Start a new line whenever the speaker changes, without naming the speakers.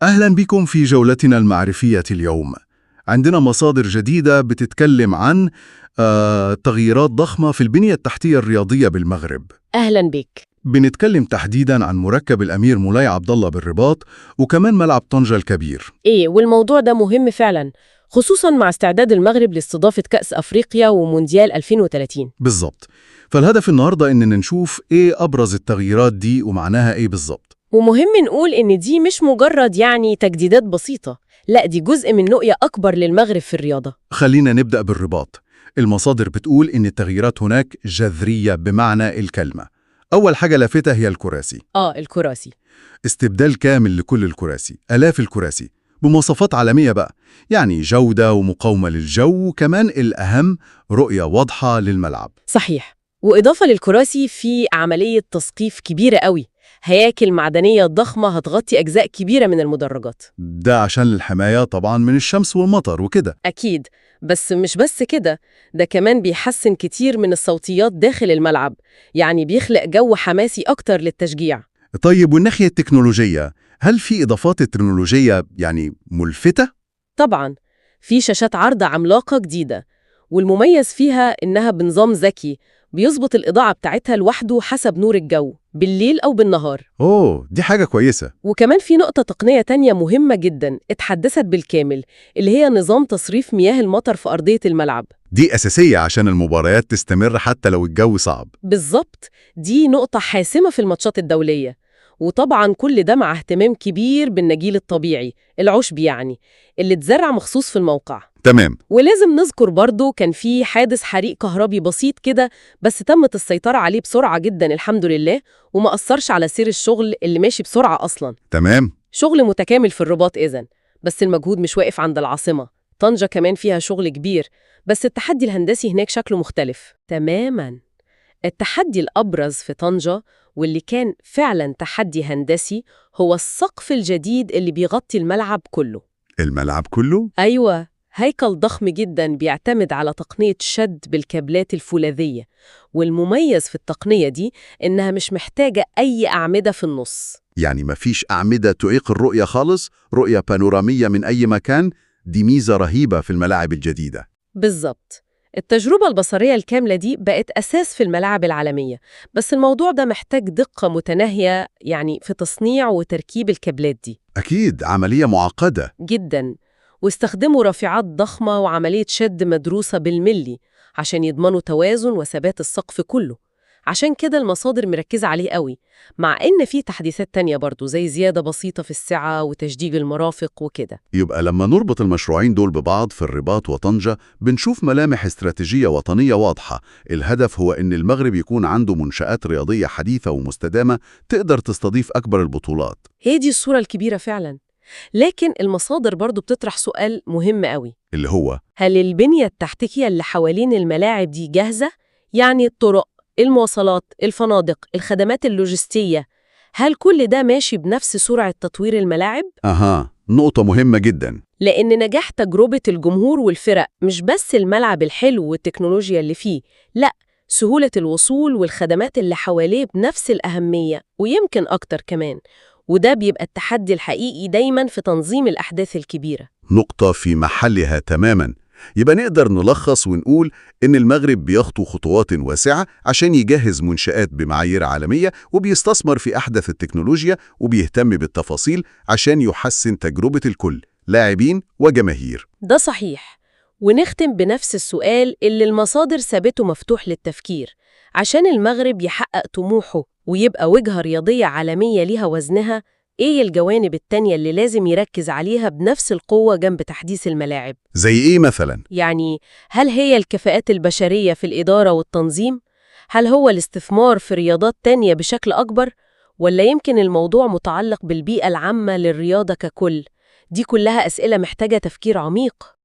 أهلا بكم في جولتنا المعرفية اليوم. عندنا مصادر جديدة بتتكلم عن تغييرات ضخمة في البنية التحتية الرياضية بالمغرب.
أهلا بك.
بنتكلم تحديداً عن مركب الأمير مولاي عبد الله بالرباط، وكمان ملعب طنجة الكبير.
والموضوع ده مهم فعلا، خصوصا مع استعداد المغرب لاستضافة كأس أفريقيا ومونديال 2030.
بالظبط. فالهدف النهاردة إننا نشوف إيه أبرز التغييرات دي ومعناها إيه بالظبط.
ومهم نقول إن دي مش مجرد تجديدات بسيطة، لا دي جزء من رؤية أكبر للمغرب في الرياضة.
خلينا نبدأ بالرباط. المصادر بتقول إن التغييرات هناك جذرية بمعنى الكلمة. أول حاجة لافتة هي الكراسي.
الكراسي.
استبدال كامل لكل الكراسي، آلاف الكراسي بمواصفات عالمية بقى، يعني جودة ومقاومة للجو، وكمان الأهم رؤية واضحة للملعب.
صحيح. وإضافة للكراسي في عملية تسقيف كبيرة قوي، هياكل معدنية ضخمة هتغطي أجزاء كبيرة من المدرجات.
ده عشان الحماية طبعا من الشمس والمطر وكده.
أكيد، بس مش بس كده، ده كمان بيحسن كتير من الصوتيات داخل الملعب، يعني بيخلق جو حماسي أكتر للتشجيع.
طيب والناحية التكنولوجية، هل في إضافات تكنولوجية ملفتة؟
طبعاً، في شاشات عرض عملاقة جديدة، والمميز فيها إنها بنظام ذكي بيظبط الإضاءة بتاعتها لوحده حسب نور الجو بالليل أو بالنهار.
دي حاجة كويسة.
وكمان في نقطة تقنية تانية مهمة جداً اتحدثت بالكامل، اللي هي نظام تصريف مياه المطر في أرضية الملعب.
دي أساسية عشان المباريات تستمر حتى لو الجو صعب.
بالظبط، دي نقطة حاسمة في الماتشات الدولية. وطبعا كل ده مع اهتمام كبير بالنجيل الطبيعي، العشب اللي اتزرع مخصوص في الموقع.
تمام.
ولازم نذكر برضو كان في حادث حريق كهربي بسيط كده، بس تمت السيطرة عليه بسرعة جدا الحمد لله، وما أثرش على سير الشغل اللي ماشي بسرعة أصلا.
تمام.
شغل متكامل في الرباط إذن. بس المجهود مش واقف عند العاصمة، طنجة كمان فيها شغل كبير، بس التحدي الهندسي هناك شكله مختلف تماماً. التحدي الأبرز في طنجة، واللي كان فعلاً تحدي هندسي، هو السقف الجديد اللي بيغطي الملعب كله.
الملعب كله؟
أيوة، هيكل ضخم جداً بيعتمد على تقنية شد بالكابلات الفولاذية، والمميز في التقنية دي إنها مش محتاجة أي أعمدة في النص.
يعني مفيش أعمدة تعيق الرؤية خالص، رؤية بانورامية من أي مكان. دي ميزة رهيبة في الملاعب الجديدة.
بالظبط. التجربة البصرية الكاملة دي بقت أساس في الملاعب العالمية، بس الموضوع ده محتاج دقة متناهية في تصنيع وتركيب الكابلات دي.
أكيد عملية معقدة
جداً. واستخدموا رافعات ضخمة وعملية شد مدروسة بالملي عشان يضمنوا توازن وثبات السقف كله. عشان كده المصادر مركزة عليه قوي، مع إن في تحديثات تانية برضو زي زيادة بسيطة في السعة وتجديد المرافق وكده.
يبقى لما نربط المشروعين دول ببعض في الرباط وطنجة بنشوف ملامح استراتيجية وطنية واضحة. الهدف هو إن المغرب يكون عنده منشآت رياضية حديثة ومستدامة تقدر تستضيف أكبر البطولات.
هي دي الصورة الكبيرة فعلاً. لكن المصادر برضو بتطرح سؤال مهم قوي،
اللي هو
هل البنية التحتية اللي حوالين الملاعب دي جاهزة؟ الطرق، المواصلات، الفنادق، الخدمات اللوجستية، هل كل ده ماشي بنفس سرعة تطوير الملاعب؟
نقطة مهمة جدا.
لأن نجاح تجربة الجمهور والفرق مش بس الملعب الحلو والتكنولوجيا اللي فيه، لأ، سهولة الوصول والخدمات اللي حواليه بنفس الأهمية ويمكن أكتر كمان. وده بيبقى التحدي الحقيقي دايماً في تنظيم الأحداث الكبيرة.
نقطة في محلها تماما. يبقى نقدر نلخص ونقول إن المغرب بيخطو خطوات واسعة عشان يجهز منشآت بمعايير عالمية، وبيستثمر في أحدث التكنولوجيا، وبيهتم بالتفاصيل عشان يحسن تجربة الكل، لاعبين وجماهير.
ده صحيح. ونختم بنفس السؤال اللي المصادر سابته مفتوح للتفكير. عشان المغرب يحقق طموحه ويبقى وجهة رياضية عالمية ليها وزنها، إيه الجوانب التانية اللي لازم يركز عليها بنفس القوة جنب تحديث الملاعب؟
زي إيه مثلا؟
هل هي الكفاءات البشرية في الإدارة والتنظيم؟ هل هو الاستثمار في رياضات تانية بشكل أكبر؟ ولا يمكن الموضوع متعلق بالبيئة العامة للرياضة ككل؟ دي كلها أسئلة محتاجة تفكير عميق.